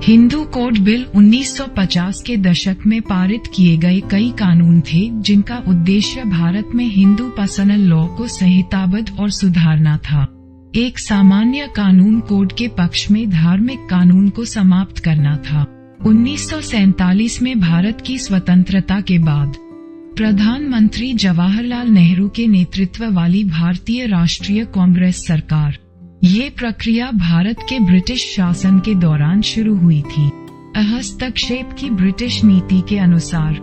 Hindu code bill 1950 के दशक में पारित किए गए कई कानून थे जिनका उद्देश्य भारत में हिंदू पर्सनल लॉ को संहिताबद्ध और सुधारना था। एक सामान्य कानून कोड के पक्ष में धार्मिक कानून को समाप्त करना था। 1947 में भारत की स्वतंत्रता के बाद प्रधानमंत्री जवाहरलाल नेहरू के नेतृत्व वाली भारतीय राष्ट्रीय कांग्रेस सरकार, ये प्रक्रिया भारत के ब्रिटिश शासन के दौरान शुरू हुई थी। हस्तक्षेप की ब्रिटिश नीति के अनुसार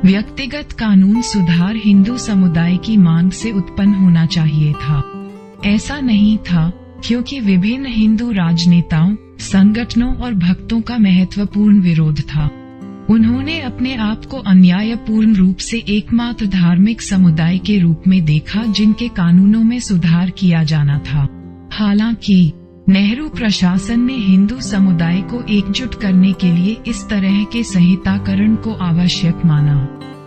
व्यक्तिगत कानून सुधार हिंदू समुदाय की मांग से उत्पन्न होना चाहिए था। ऐसा नहीं था क्योंकि विभिन्न हिंदू राजनेताओं, संगठनों और भक्तों का महत्वपूर्ण विरोध था। उन्होंने अपने आप को अन्यायपूर्ण रूप से एकमात्र धार्मिक समुदाय के रूप में देखा जिनके कानूनों में सुधार किया जाना था। हालांकि नेहरू प्रशासन ने हिंदू समुदाय को एकजुट करने के लिए इस तरह के संहिताकरण को आवश्यक माना,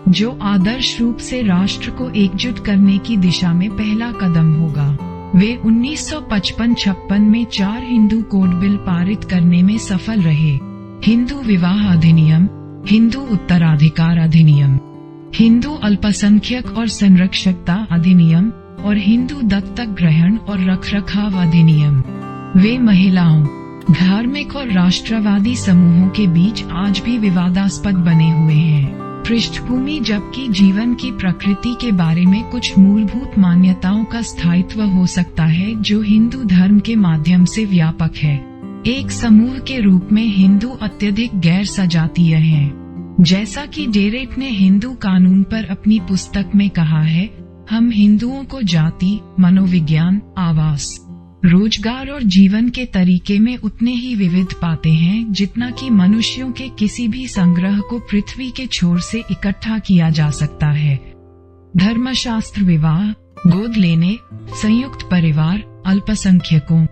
जो आदर्श रूप से राष्ट्र को एकजुट करने की दिशा में पहला कदम होगा। वे 1955-56 में 4 हिंदू कोड बिल पारित करने में सफल रहे। हिंदू विवाह अधिनियम, हिंदू उत्तराधिकार अधिनियम, हिंदू अल्पसंख्यक और संरक्षकता अधिनियम और हिंदू दत्तक ग्रहण और रखरखाव अधिनियम। वे महिलाओं, धार्मिक और राष्ट्रवादी समूहों के बीच आज भी विवादास्पद बने हुए हैं। पृष्ठभूमि जबकि जीवन की प्रकृति के बारे में कुछ मूलभूत मान्यताओं का स्थायित्व हो सकता है जो हिंदू धर्म के माध्यम से व्यापक है। एक समूह के रूप में हिंदू अत्यधिक गैर सजातीय हैं। जैसा कि डेरेट ने हिंदू कानून पर अपनी पुस्तक में कहा है, हम हिंदुओं को जाति, मनोविज्ञान, आवास, रोजगार और जीवन के तरीके में उतने ही विविध पाते हैं जितना कि मनुष्यों के किसी भी संग्रह को पृथ्वी के छोर से इकट्ठा किया जा सकता है। धर्मशास्त्र, विवाह, गोद लेने, संयुक्त परिवार, अल्पसंख्यकों,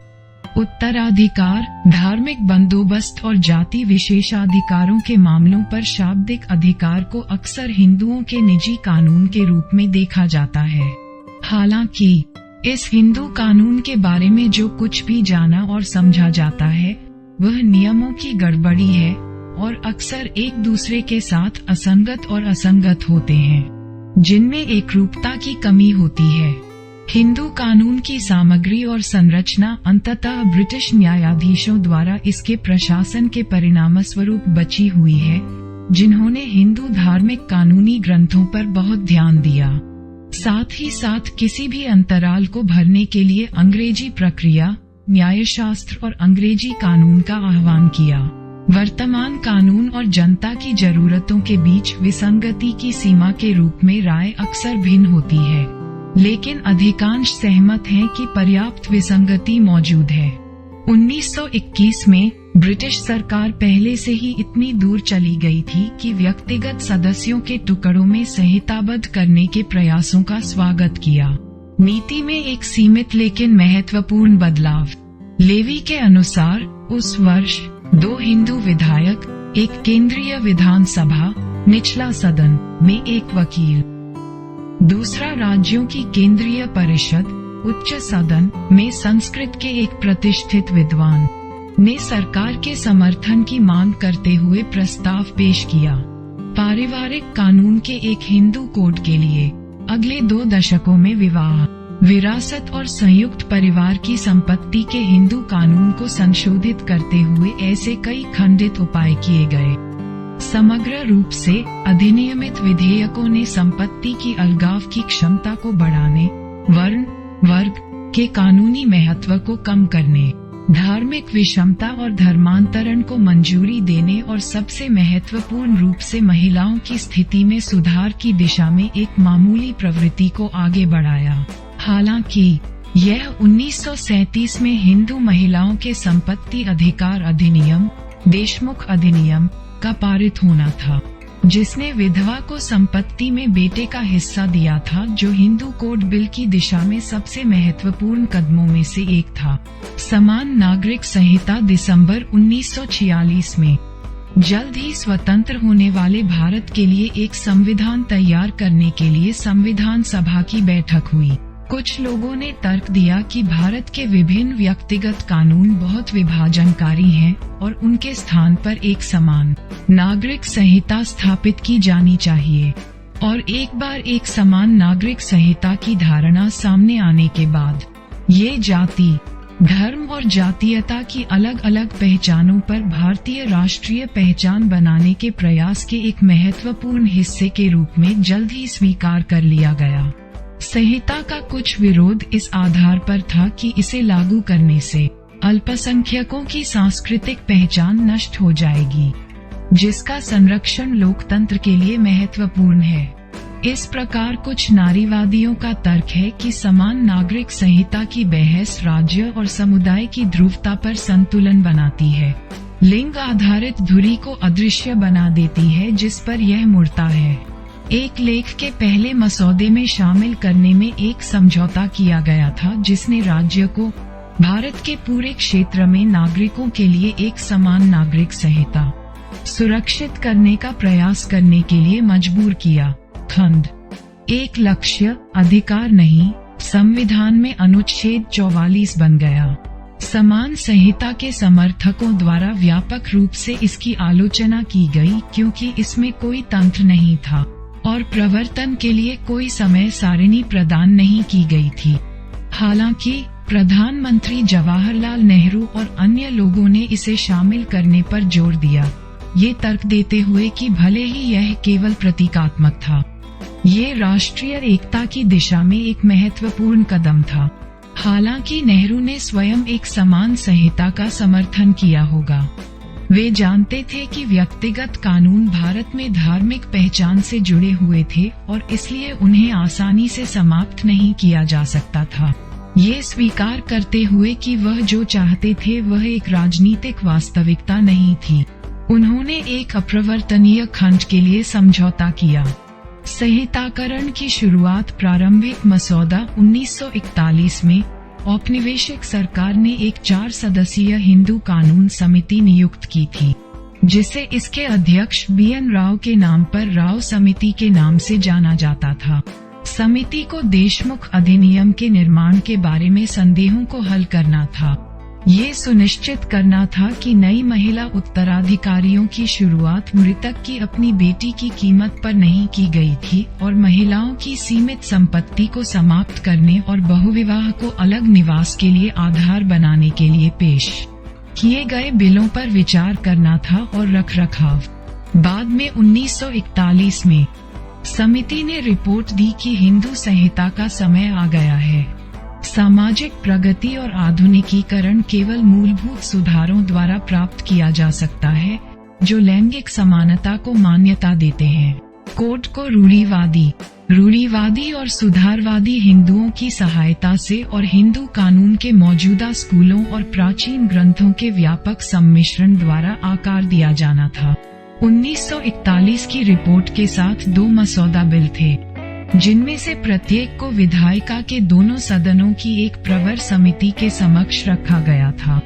उत्तराधिकार, धार्मिक बंदोबस्त और जाति विशेषाधिकारों के मामलों पर शाब्दिक अधिकार को अक्सर हिंदुओं के निजी कानून के रूप में देखा जाता है। हालांकि इस हिंदू कानून के बारे में जो कुछ भी जाना और समझा जाता है वह नियमों की गड़बड़ी है और अक्सर एक दूसरे के साथ असंगत और असंगत होते हैं, जिनमें एकरूपता की कमी होती है। हिंदू कानून की सामग्री और संरचना अंततः ब्रिटिश न्यायाधीशों द्वारा इसके प्रशासन के परिणामस्वरूप बची हुई है, जिन्होंने हिंदू धार्मिक कानूनी ग्रंथों पर बहुत ध्यान दिया। साथ ही साथ किसी भी अंतराल को भरने के लिए अंग्रेजी प्रक्रिया, न्यायशास्त्र और अंग्रेजी कानून का आह्वान किया। वर्तमान कानून और जनता की जरूरतों के बीच विसंगति की सीमा के रूप में राय अक्सर भिन्न होती है, लेकिन अधिकांश सहमत हैं कि पर्याप्त विसंगति मौजूद है। 1921 में ब्रिटिश सरकार पहले से ही इतनी दूर चली गई थी कि व्यक्तिगत सदस्यों के टुकड़ों में संहिताबद्ध करने के प्रयासों का स्वागत किया। नीति में एक सीमित लेकिन महत्वपूर्ण बदलाव। लेवी के अनुसार उस वर्ष 2 हिंदू विधायक, एक केंद्रीय विधानसभा, निचला सदन में एक वकील, दूसरा राज्यों की केंद्रीय परिषद, उच्च सदन में संस्कृत के एक प्रतिष्ठित विद्वान ने सरकार के समर्थन की मांग करते हुए प्रस्ताव पेश किया। पारिवारिक कानून के एक हिंदू कोड के लिए अगले 2 दशकों में विवाह, विरासत और संयुक्त परिवार की संपत्ति के हिंदू कानून को संशोधित करते हुए ऐसे कई खंडित उपाय किए गए। समग्र रूप से अधिनियमित विधेयकों ने संपत्ति की अलगाव की क्षमता को बढ़ाने, वर्ण वर्ग के कानूनी महत्व को कम करने, धार्मिक विषमता और धर्मांतरण को मंजूरी देने और सबसे महत्वपूर्ण रूप से महिलाओं की स्थिति में सुधार की दिशा में एक मामूली प्रवृत्ति को आगे बढ़ाया। हालांकि यह 1937 में हिंदू महिलाओं के संपत्ति अधिकार अधिनियम, देशमुख अधिनियम का पारित होना था, जिसने विधवा को संपत्ति में बेटे का हिस्सा दिया था, जो हिंदू कोड बिल की दिशा में सबसे महत्वपूर्ण कदमों में से एक था। समान नागरिक संहिता दिसंबर 1946 में जल्द ही स्वतंत्र होने वाले भारत के लिए एक संविधान तैयार करने के लिए संविधान सभा की बैठक हुई। कुछ लोगों ने तर्क दिया कि भारत के विभिन्न व्यक्तिगत कानून बहुत विभाजनकारी हैं और उनके स्थान पर एक समान नागरिक संहिता स्थापित की जानी चाहिए। और एक बार एक समान नागरिक संहिता की धारणा सामने आने के बाद ये जाति, धर्म और जातीयता की अलग अलग पहचानों पर भारतीय राष्ट्रीय पहचान बनाने के प्रयास के एक महत्वपूर्ण हिस्से के रूप में जल्द ही स्वीकार कर लिया गया। संहिता का कुछ विरोध इस आधार पर था कि इसे लागू करने से अल्पसंख्यकों की सांस्कृतिक पहचान नष्ट हो जाएगी, जिसका संरक्षण लोकतंत्र के लिए महत्वपूर्ण है। इस प्रकार कुछ नारीवादियों का तर्क है कि समान नागरिक संहिता की बहस राज्य और समुदाय की ध्रुवता पर संतुलन बनाती है, लिंग आधारित धुरी को अदृश्य बना देती है जिस पर यह मुड़ता है। एक लेख के पहले मसौदे में शामिल करने में एक समझौता किया गया था जिसने राज्य को भारत के पूरे क्षेत्र में नागरिकों के लिए एक समान नागरिक संहिता सुरक्षित करने का प्रयास करने के लिए मजबूर किया। खंड एक लक्ष्य अधिकार नहीं संविधान में अनुच्छेद 44 बन गया। समान संहिता के समर्थकों द्वारा व्यापक रूप से इसकी आलोचना की गई क्योंकि इसमें कोई तंत्र नहीं था और प्रवर्तन के लिए कोई समय सारिणी प्रदान नहीं की गई थी। हालांकि प्रधानमंत्री जवाहरलाल नेहरू और अन्य लोगों ने इसे शामिल करने पर जोर दिया, ये तर्क देते हुए कि भले ही यह केवल प्रतीकात्मक था, ये राष्ट्रीय एकता की दिशा में एक महत्वपूर्ण कदम था। हालांकि नेहरू ने स्वयं एक समान संहिता का समर्थन किया होगा। वे जानते थे कि व्यक्तिगत कानून भारत में धार्मिक पहचान से जुड़े हुए थे और इसलिए उन्हें आसानी से समाप्त नहीं किया जा सकता था। ये स्वीकार करते हुए कि वह जो चाहते थे वह एक राजनीतिक वास्तविकता नहीं थी, उन्होंने एक अप्रवर्तनीय खंड के लिए समझौता किया। संहिताकरण की शुरुआत प्रारंभिक मसौदा 1941 में औपनिवेशिक सरकार ने एक 4 सदस्यीय हिंदू कानून समिति नियुक्त की थी, जिसे इसके अध्यक्ष BN राव के नाम पर राव समिति के नाम से जाना जाता था। समिति को देशमुख अधिनियम के निर्माण के बारे में संदेहों को हल करना था। ये सुनिश्चित करना था कि नई महिला उत्तराधिकारियों की शुरुआत मृतक की अपनी बेटी की कीमत पर नहीं की गई थी और महिलाओं की सीमित संपत्ति को समाप्त करने और बहुविवाह को अलग निवास के लिए आधार बनाने के लिए पेश किए गए बिलों पर विचार करना था और रखरखाव। बाद में 1941 में समिति ने रिपोर्ट दी कि हिंदू संहिता का समय आ गया है। सामाजिक प्रगति और आधुनिकीकरण केवल मूलभूत सुधारों द्वारा प्राप्त किया जा सकता है जो लैंगिक समानता को मान्यता देते हैं। कोड को रूढ़िवादी और सुधारवादी हिंदुओं की सहायता से और हिंदू कानून के मौजूदा स्कूलों और प्राचीन ग्रंथों के व्यापक सम्मिश्रण द्वारा आकार दिया जाना था। 1941 की रिपोर्ट के साथ 2 मसौदा बिल थे, जिनमें से प्रत्येक को विधायिका के दोनों सदनों की एक प्रवर समिति के समक्ष रखा गया था।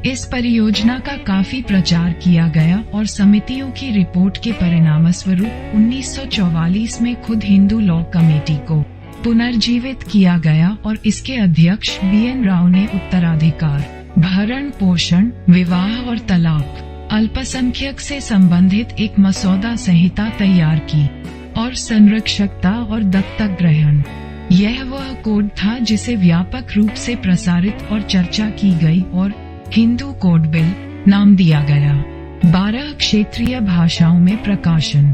इस परियोजना का काफी प्रचार किया गया और समितियों की रिपोर्ट के परिणामस्वरूप 1944 में खुद हिंदू लॉ कमेटी को पुनर्जीवित किया गया और इसके अध्यक्ष BN राव ने उत्तराधिकार, भरण पोषण, विवाह और तलाक, अल्पसंख्यक से संबंधित एक मसौदा संहिता तैयार की और संरक्षकता और दत्तक ग्रहण। यह वह कोड था जिसे व्यापक रूप से प्रसारित और चर्चा की गई और हिंदू कोड बिल नाम दिया गया। 12 क्षेत्रीय भाषाओं में प्रकाशन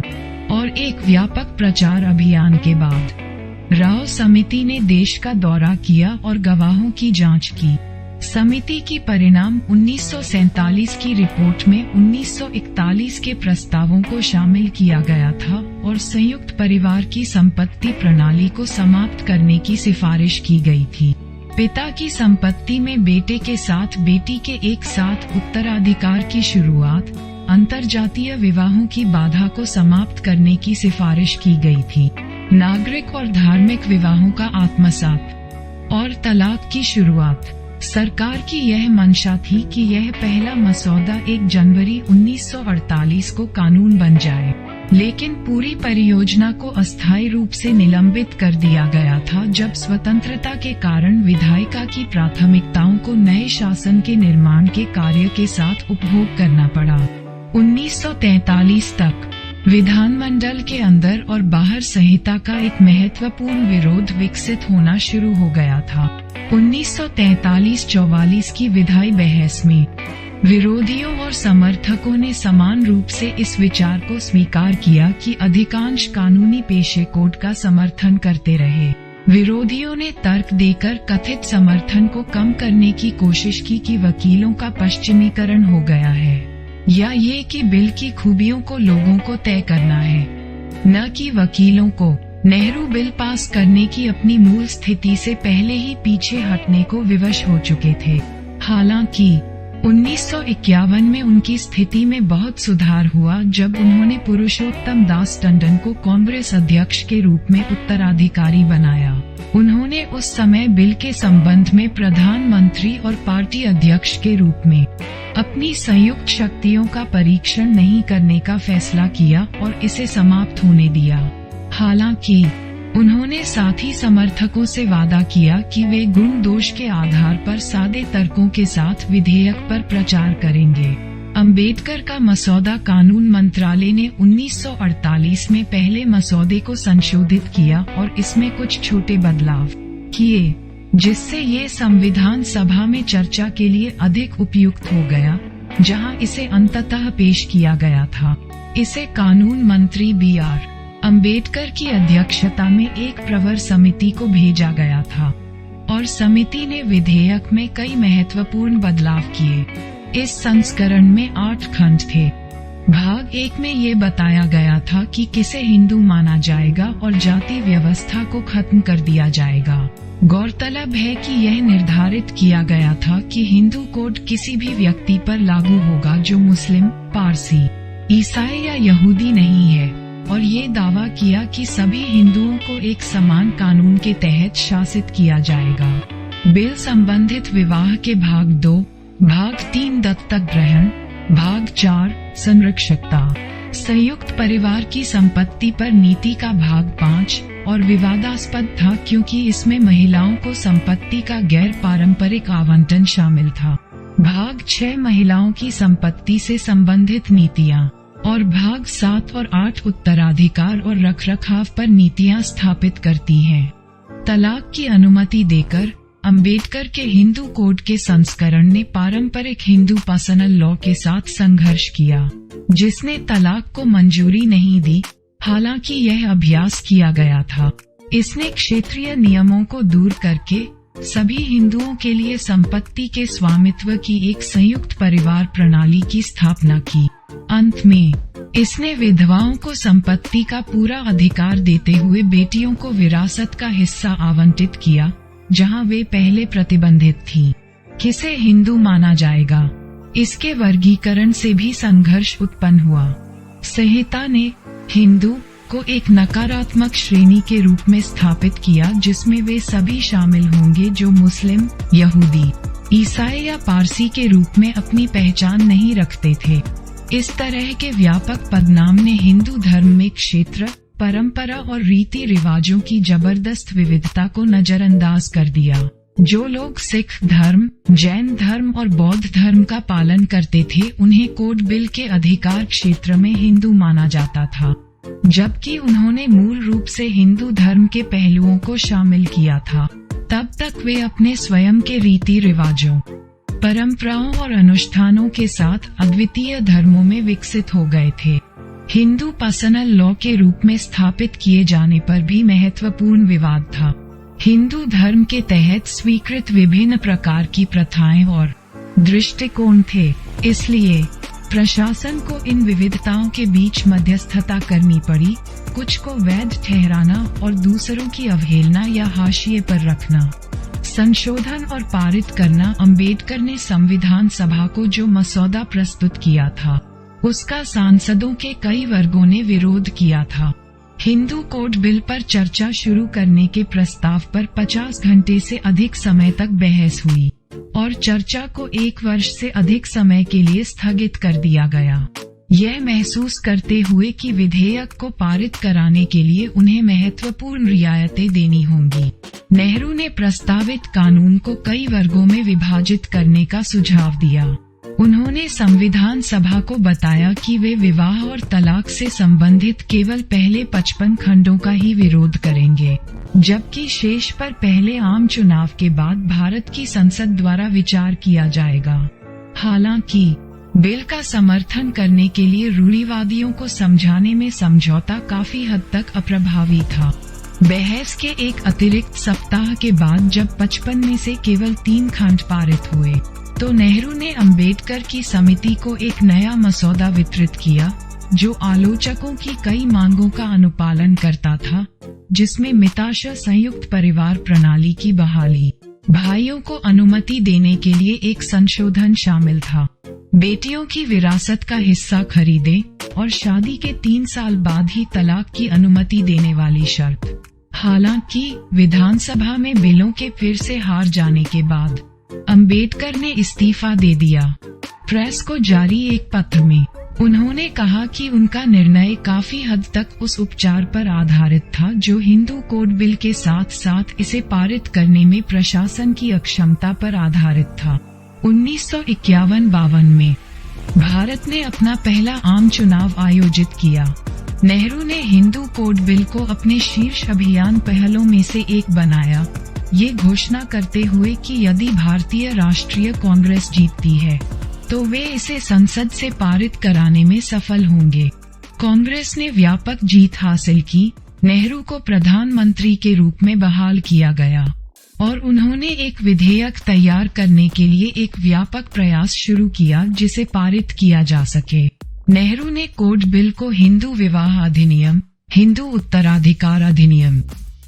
और एक व्यापक प्रचार अभियान के बाद राव समिति ने देश का दौरा किया और गवाहों की जांच की। समिति की परिणाम 1947 की रिपोर्ट में 1941 के प्रस्तावों को शामिल किया गया था और संयुक्त परिवार की संपत्ति प्रणाली को समाप्त करने की सिफारिश की गई थी। पिता की संपत्ति में बेटे के साथ बेटी के एक साथ उत्तराधिकार की शुरुआत, अंतरजातीय विवाहों की बाधा को समाप्त करने की सिफारिश की गई थी, नागरिक और धार्मिक विवाहों का आत्मसात और तलाक की शुरुआत। सरकार की यह मंशा थी कि यह पहला मसौदा 1 जनवरी 1948 को कानून बन जाए। लेकिन पूरी परियोजना को अस्थायी रूप से निलंबित कर दिया गया था जब स्वतंत्रता के कारण विधायिका की प्राथमिकताओं को नए शासन के निर्माण के कार्य के साथ उपभोग करना पड़ा। 1943 तक विधानमंडल के अंदर और बाहर संहिता का एक महत्वपूर्ण विरोध विकसित होना शुरू हो गया था। 1943-44 की विधायी बहस में विरोधियों और समर्थकों ने समान रूप से इस विचार को स्वीकार किया कि अधिकांश कानूनी पेशे कोड का समर्थन करते रहे। विरोधियों ने तर्क देकर कथित समर्थन को कम करने की कोशिश की कि वकीलों का पश्चिमीकरण हो गया है, या ये कि बिल की खूबियों को लोगों को तय करना है, न कि वकीलों को। नेहरू बिल पास करने की अपनी मूल स्थिति से पहले ही पीछे हटने को विवश हो चुके थे। हालांकि 1951 में उनकी स्थिति में बहुत सुधार हुआ जब उन्होंने पुरुषोत्तम दास टंडन को कांग्रेस अध्यक्ष के रूप में उत्तराधिकारी बनाया। उन्होंने उस समय बिल के संबंध में प्रधानमंत्री और पार्टी अध्यक्ष के रूप में अपनी संयुक्त शक्तियों का परीक्षण नहीं करने का फैसला किया और इसे समाप्त होने दिया। हालांकि उन्होंने साथी समर्थकों से वादा किया कि वे गुण दोष के आधार पर सादे तर्कों के साथ विधेयक पर प्रचार करेंगे। अंबेडकर का मसौदा कानून मंत्रालय ने 1948 में पहले मसौदे को संशोधित किया और इसमें कुछ छोटे बदलाव किए, जिससे ये संविधान सभा में चर्चा के लिए अधिक उपयुक्त हो गया, जहां इसे अंततः पेश किया गया था। इसे कानून मंत्री B.R. अंबेडकर की अध्यक्षता में एक प्रवर समिति को भेजा गया था और समिति ने विधेयक में कई महत्वपूर्ण बदलाव किए। इस संस्करण में 8 खंड थे। भाग 1 में ये बताया गया था कि किसे हिंदू माना जाएगा और जाति व्यवस्था को खत्म कर दिया जाएगा। गौरतलब है कि यह निर्धारित किया गया था कि हिंदू कोड किसी भी व्यक्ति पर लागू होगा जो मुस्लिम, पारसी, ईसाई या यहूदी नहीं है, और ये दावा किया कि सभी हिंदुओं को एक समान कानून के तहत शासित किया जाएगा। बिल संबंधित विवाह के भाग 2, भाग 3 दत्तक ग्रहण, भाग 4 संरक्षकता, संयुक्त परिवार की संपत्ति पर नीति का भाग 5 और विवादास्पद था क्योंकि इसमें महिलाओं को संपत्ति का गैर पारंपरिक आवंटन शामिल था। भाग 6 महिलाओं की संपत्ति से संबंधित नीतियाँ और भाग 7 और 8 उत्तराधिकार और रखरखाव पर नीतियां स्थापित करती हैं। तलाक की अनुमति देकर अंबेडकर के हिंदू कोड के संस्करण ने पारंपरिक हिंदू पर्सनल लॉ के साथ संघर्ष किया, जिसने तलाक को मंजूरी नहीं दी। हालांकि यह अभ्यास किया गया था। इसने क्षेत्रीय नियमों को दूर करके सभी हिंदुओं के लिए संपत्ति के स्वामित्व की एक संयुक्त परिवार प्रणाली की स्थापना की। अंत में इसने विधवाओं को संपत्ति का पूरा अधिकार देते हुए बेटियों को विरासत का हिस्सा आवंटित किया, जहां वे पहले प्रतिबंधित थीं। किसे हिंदू माना जाएगा, इसके वर्गीकरण से भी संघर्ष उत्पन्न हुआ। संहिता ने हिंदू को एक नकारात्मक श्रेणी के रूप में स्थापित किया, जिसमें वे सभी शामिल होंगे जो मुस्लिम, यहूदी, ईसाई या पारसी के रूप में अपनी पहचान नहीं रखते थे। इस तरह के व्यापक पदनाम ने हिंदू धर्म में क्षेत्र, परंपरा और रीति रिवाजों की जबरदस्त विविधता को नजरअंदाज कर दिया। जो लोग सिख धर्म, जैन धर्म और बौद्ध धर्म का पालन करते थे, उन्हें कोड बिल के अधिकार क्षेत्र में हिंदू माना जाता था, जबकि उन्होंने मूल रूप से हिंदू धर्म के पहलुओं को शामिल किया था। तब तक वे अपने स्वयं के रीति रिवाजों, परंपराओं और अनुष्ठानों के साथ अद्वितीय धर्मों में विकसित हो गए थे। हिंदू पर्सनल लॉ के रूप में स्थापित किए जाने पर भी महत्वपूर्ण विवाद था। हिंदू धर्म के तहत स्वीकृत विभिन्न प्रकार की प्रथाएं और दृष्टिकोण थे, इसलिए प्रशासन को इन विविधताओं के बीच मध्यस्थता करनी पड़ी, कुछ को वैध ठहराना और दूसरों की अवहेलना या हाशिए पर रखना। संशोधन और पारित करना। अंबेडकर ने संविधान सभा को जो मसौदा प्रस्तुत किया था, उसका सांसदों के कई वर्गों ने विरोध किया था। हिंदू कोड बिल पर चर्चा शुरू करने के प्रस्ताव पर 50 घंटे से अधिक समय तक बहस हुई और चर्चा को 1 वर्ष से अधिक समय के लिए स्थगित कर दिया गया। यह महसूस करते हुए कि विधेयक को पारित कराने के लिए उन्हें महत्वपूर्ण रियायतें देनी होंगी, नेहरू ने प्रस्तावित कानून को कई वर्गों में विभाजित करने का सुझाव दिया। उन्होंने संविधान सभा को बताया कि वे विवाह और तलाक से संबंधित केवल पहले 55 खंडों का ही विरोध करेंगे, जबकि शेष पर पहले आम चुनाव के बाद भारत की संसद द्वारा विचार किया जाएगा। हालांकि बिल का समर्थन करने के लिए रूढ़िवादियों को समझाने में समझौता काफी हद तक अप्रभावी था। बहस के एक अतिरिक्त सप्ताह के बाद जब 55 में से केवल 3 खंड पारित हुए, तो नेहरू ने अंबेडकर की समिति को एक नया मसौदा वितरित किया, जो आलोचकों की कई मांगों का अनुपालन करता था, जिसमें मिताशय संयुक्त परिवार प्रणाली की बहाली, भाइयों को अनुमति देने के लिए एक संशोधन शामिल था, बेटियों की विरासत का हिस्सा खरीदे और शादी के 3 साल बाद ही तलाक की अनुमति देने वाली शर्त। हालांकि विधानसभा में बिलों के फिर से हार जाने के बाद अंबेडकर ने इस्तीफा दे दिया। प्रेस को जारी एक पत्र में उन्होंने कहा कि उनका निर्णय काफी हद तक उस उपचार पर आधारित था जो हिंदू कोड बिल के साथ साथ इसे पारित करने में प्रशासन की अक्षमता पर आधारित था। 1951-52 में भारत ने अपना पहला आम चुनाव आयोजित किया। नेहरू ने हिंदू कोड बिल को अपने शीर्ष अभियान पहलों में से एक बनाया, ये घोषणा करते हुए कि यदि भारतीय राष्ट्रीय कांग्रेस जीतती है तो वे इसे संसद से पारित कराने में सफल होंगे। कांग्रेस ने व्यापक जीत हासिल की, नेहरू को प्रधानमंत्री के रूप में बहाल किया गया और उन्होंने एक विधेयक तैयार करने के लिए एक व्यापक प्रयास शुरू किया जिसे पारित किया जा सके। नेहरू ने कोड बिल को हिंदू विवाह अधिनियम, हिंदू उत्तराधिकार अधिनियम,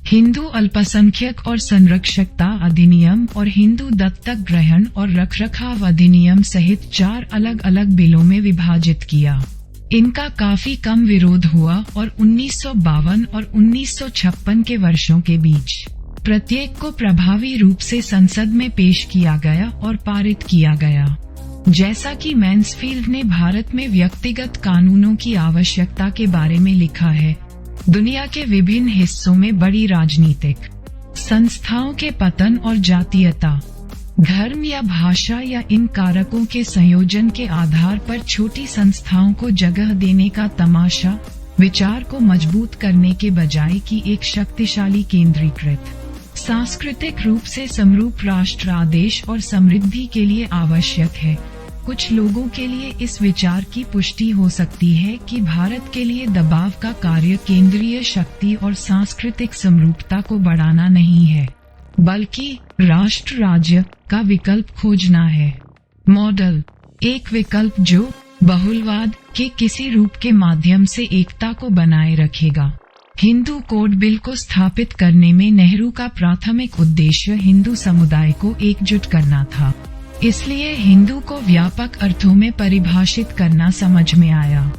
हिंदू अल्पसंख्यक और संरक्षकता अधिनियम और हिंदू दत्तक ग्रहण और रखरखाव अधिनियम सहित 4 अलग अलग बिलों में विभाजित किया। इनका काफी कम विरोध हुआ और 1952 और 1956 के वर्षों के बीच प्रत्येक को प्रभावी रूप से संसद में पेश किया गया और पारित किया गया। जैसा कि मैन्सफील्ड ने भारत में व्यक्तिगत कानूनों की आवश्यकता के बारे में लिखा है, दुनिया के विभिन्न हिस्सों में बड़ी राजनीतिक संस्थाओं के पतन और जातीयता, धर्म या भाषा या इन कारकों के संयोजन के आधार पर छोटी संस्थाओं को जगह देने का तमाशा विचार को मजबूत करने के बजाय की एक शक्तिशाली केंद्रीकृत सांस्कृतिक रूप से समरूप राष्ट्र आदेश और समृद्धि के लिए आवश्यक है। कुछ लोगों के लिए इस विचार की पुष्टि हो सकती है कि भारत के लिए दबाव का कार्य केंद्रीय शक्ति और सांस्कृतिक समरूपता को बढ़ाना नहीं है, बल्कि राष्ट्र राज्य का विकल्प खोजना है। मॉडल, एक विकल्प जो बहुलवाद के किसी रूप के माध्यम से एकता को बनाए रखेगा। हिंदू कोड बिल को स्थापित करने में नेहरू का प्राथमिक उद्देश्य हिंदू समुदाय को एकजुट करना था, इसलिए हिंदू को व्यापक अर्थों में परिभाषित करना समझ में आया।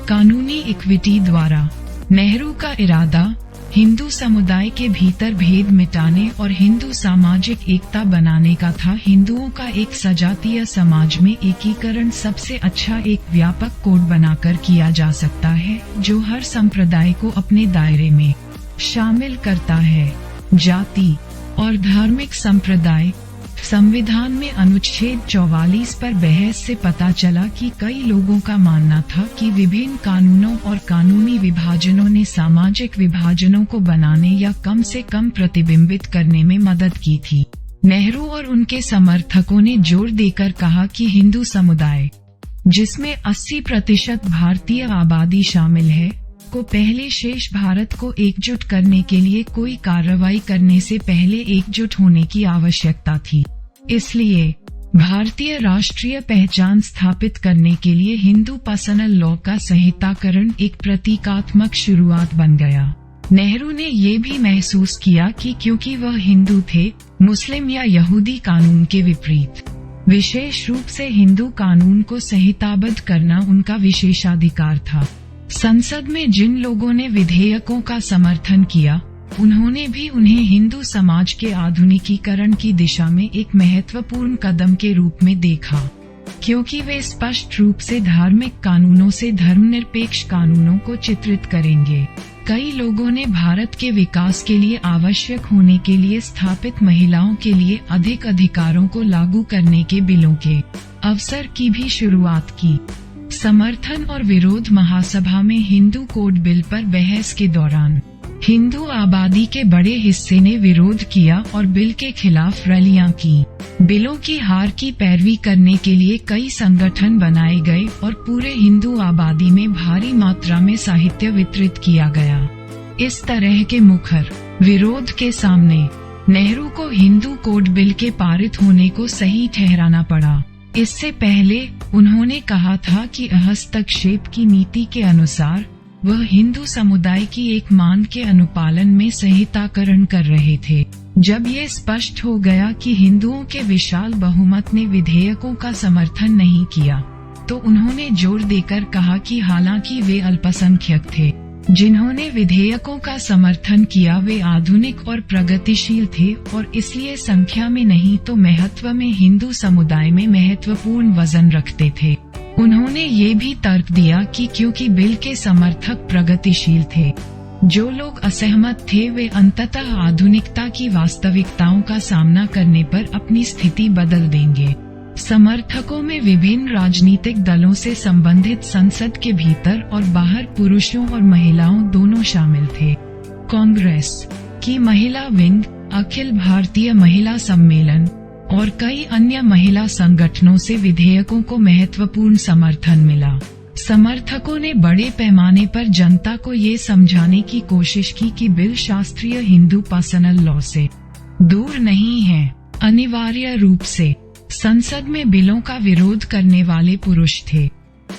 कानूनी इक्विटी द्वारा नेहरू का इरादा हिंदू समुदाय के भीतर भेद मिटाने और हिंदू सामाजिक एकता बनाने का था। हिंदुओं का एक सजातीय समाज में एकीकरण सबसे अच्छा एक व्यापक कोड बनाकर किया जा सकता है जो हर संप्रदाय को अपने दायरे में शामिल करता है। जाति और धार्मिक संप्रदाय। संविधान में अनुच्छेद 44 पर बहस से पता चला कि कई लोगों का मानना था कि विभिन्न कानूनों और कानूनी विभाजनों ने सामाजिक विभाजनों को बनाने या कम से कम प्रतिबिंबित करने में मदद की थी। नेहरू और उनके समर्थकों ने जोर देकर कहा कि हिंदू समुदाय, जिसमें 80% भारतीय आबादी शामिल है, को पहले शेष भारत को एकजुट करने के लिए कोई कार्रवाई करने से पहले एकजुट होने की आवश्यकता थी। इसलिए भारतीय राष्ट्रीय पहचान स्थापित करने के लिए हिंदू पर्सनल लॉ का संहिताकरण एक प्रतीकात्मक शुरुआत बन गया। नेहरू ने ये भी महसूस किया कि क्योंकि वह हिंदू थे, मुस्लिम या यहूदी कानून के विपरीत विशेष रूप से हिंदू कानून को संहिताबद्ध करना उनका विशेषाधिकार था। संसद में जिन लोगों ने विधेयकों का समर्थन किया, उन्होंने भी उन्हें हिंदू समाज के आधुनिकीकरण की दिशा में एक महत्वपूर्ण कदम के रूप में देखा। क्योंकि वे स्पष्ट रूप से धार्मिक कानूनों से धर्मनिरपेक्ष कानूनों को चित्रित करेंगे। कई लोगों ने भारत के विकास के लिए आवश्यक होने के लिए स्थापित महिलाओं के लिए अधिक अधिकारों को लागू करने के बिलों के अवसर की भी शुरुआत की। समर्थन और विरोध महासभा में हिंदू कोड बिल पर बहस के दौरान हिंदू आबादी के बड़े हिस्से ने विरोध किया और बिल के खिलाफ रैलियां की। बिलों की हार की पैरवी करने के लिए कई संगठन बनाए गए और पूरे हिंदू आबादी में भारी मात्रा में साहित्य वितरित किया गया। इस तरह के मुखर विरोध के सामने नेहरू को हिंदू कोड बिल के पारित होने को सही ठहराना पड़ा। इससे पहले उन्होंने कहा था कि हस्तक्षेप की नीति के अनुसार वह हिंदू समुदाय की एक मांग के अनुपालन में संहिताकरण कर रहे थे। जब ये स्पष्ट हो गया कि हिंदुओं के विशाल बहुमत ने विधेयकों का समर्थन नहीं किया, तो उन्होंने जोर देकर कहा कि हालांकि वे अल्पसंख्यक थे, जिन्होंने विधेयकों का समर्थन किया, वे आधुनिक और प्रगतिशील थे और इसलिए संख्या में नहीं तो महत्व में हिंदू समुदाय में महत्वपूर्ण वजन रखते थे। उन्होंने ये भी तर्क दिया कि क्योंकि बिल के समर्थक प्रगतिशील थे, जो लोग असहमत थे वे अंततः आधुनिकता की वास्तविकताओं का सामना करने पर अपनी स्थिति बदल देंगे। समर्थकों में विभिन्न राजनीतिक दलों से संबंधित संसद के भीतर और बाहर पुरुषों और महिलाओं दोनों शामिल थे। कांग्रेस की महिला विंग, अखिल भारतीय महिला सम्मेलन और कई अन्य महिला संगठनों से विधेयकों को महत्वपूर्ण समर्थन मिला। समर्थकों ने बड़े पैमाने पर जनता को ये समझाने की कोशिश की कि बिल शास्त्रीय हिंदू पर्सनल लॉ से दूर नहीं है। अनिवार्य रूप से संसद में बिलों का विरोध करने वाले पुरुष थे।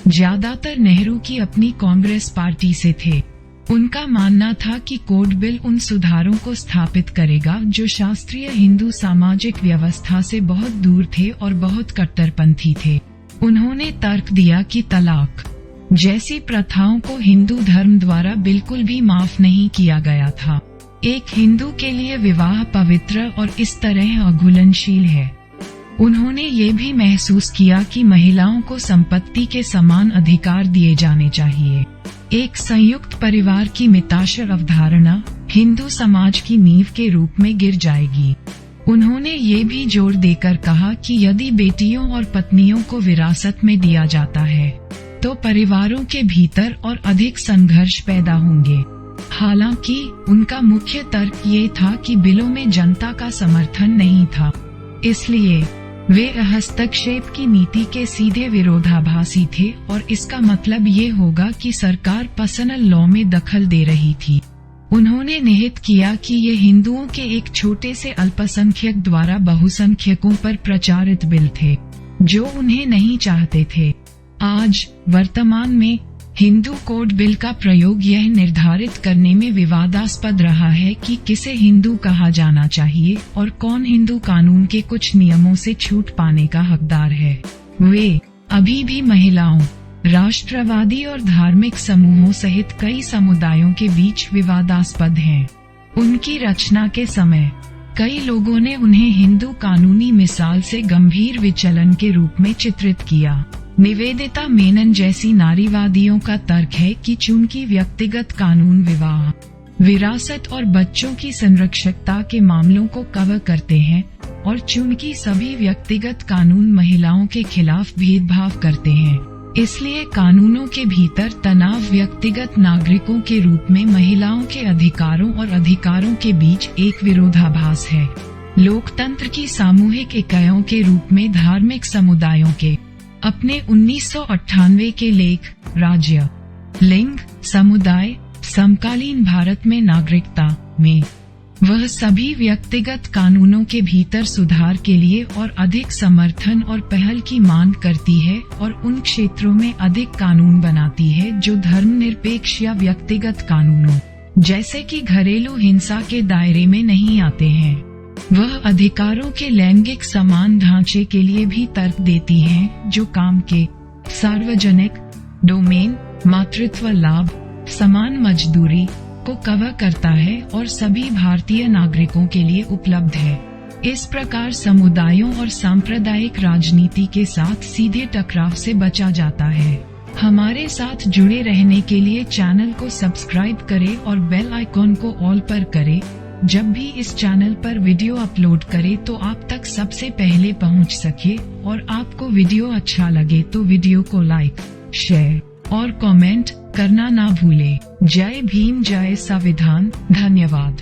ज्यादातर नेहरू की अपनी कांग्रेस पार्टी से थे। उनका मानना था कि कोड बिल उन सुधारों को स्थापित करेगा जो शास्त्रीय हिंदू सामाजिक व्यवस्था से बहुत दूर थे और बहुत कट्टरपंथी थे। उन्होंने तर्क दिया कि तलाक जैसी प्रथाओं को हिंदू धर्म द्वारा बिल्कुल भी माफ नहीं किया गया था। एक हिंदू के लिए विवाह पवित्र और इस तरह अघुलनशील है। उन्होंने ये भी महसूस किया कि महिलाओं को संपत्ति के समान अधिकार दिए जाने चाहिए। एक संयुक्त परिवार की मिताशर अवधारणा हिंदू समाज की नींव के रूप में गिर जाएगी। उन्होंने ये भी जोर देकर कहा कि यदि बेटियों और पत्नियों को विरासत में दिया जाता है तो परिवारों के भीतर और अधिक संघर्ष पैदा होंगे। हालांकि उनका मुख्य तर्क ये था कि बिलों में जनता का समर्थन नहीं था, इसलिए वे हस्तक्षेप की नीति के सीधे विरोधाभासी थे और इसका मतलब ये होगा कि सरकार पर्सनल लॉ में दखल दे रही थी। उन्होंने निहित किया कि ये हिंदुओं के एक छोटे से अल्पसंख्यक द्वारा बहुसंख्यकों पर प्रचारित बिल थे, जो उन्हें नहीं चाहते थे। आज वर्तमान में हिंदू कोड बिल का प्रयोग यह निर्धारित करने में विवादास्पद रहा है कि किसे हिंदू कहा जाना चाहिए और कौन हिंदू कानून के कुछ नियमों से छूट पाने का हकदार है। वे अभी भी महिलाओं, राष्ट्रवादी और धार्मिक समूहों सहित कई समुदायों के बीच विवादास्पद हैं। उनकी रचना के समय कई लोगों ने उन्हें हिंदू कानूनी मिसाल से गंभीर विचलन के रूप में चित्रित किया। निवेदिता मेनन जैसी नारीवादियों का तर्क है कि चूंकि व्यक्तिगत कानून विवाह, विरासत और बच्चों की संरक्षकता के मामलों को कवर करते हैं और चूंकि सभी व्यक्तिगत कानून महिलाओं के खिलाफ भेदभाव करते हैं, इसलिए कानूनों के भीतर तनाव व्यक्तिगत नागरिकों के रूप में महिलाओं के अधिकारों और अधिकारों के बीच एक विरोधाभास है। लोकतंत्र की सामूहिक इकाइयों के रूप में धार्मिक समुदायों के अपने 1998 के लेख राज्य, लिंग, समुदाय, समकालीन भारत में नागरिकता में वह सभी व्यक्तिगत कानूनों के भीतर सुधार के लिए और अधिक समर्थन और पहल की मांग करती है और उन क्षेत्रों में अधिक कानून बनाती है जो धर्मनिरपेक्ष या व्यक्तिगत कानूनों जैसे कि घरेलू हिंसा के दायरे में नहीं आते हैं। वह अधिकारों के लैंगिक समान ढांचे के लिए भी तर्क देती हैं, जो काम के सार्वजनिक डोमेन, मातृत्व लाभ, समान मजदूरी को कवर करता है और सभी भारतीय नागरिकों के लिए उपलब्ध है। इस प्रकार समुदायों और सांप्रदायिक राजनीति के साथ सीधे टकराव से बचा जाता है। हमारे साथ जुड़े रहने के लिए चैनल को सब्सक्राइब करें और बेल आइकॉन को ऑल पर करें। जब भी इस चैनल पर वीडियो अपलोड करें तो आप तक सबसे पहले पहुंच सके। और आपको वीडियो अच्छा लगे तो वीडियो को लाइक, शेयर और कमेंट करना ना भूलें। जय भीम, जय संविधान। धन्यवाद।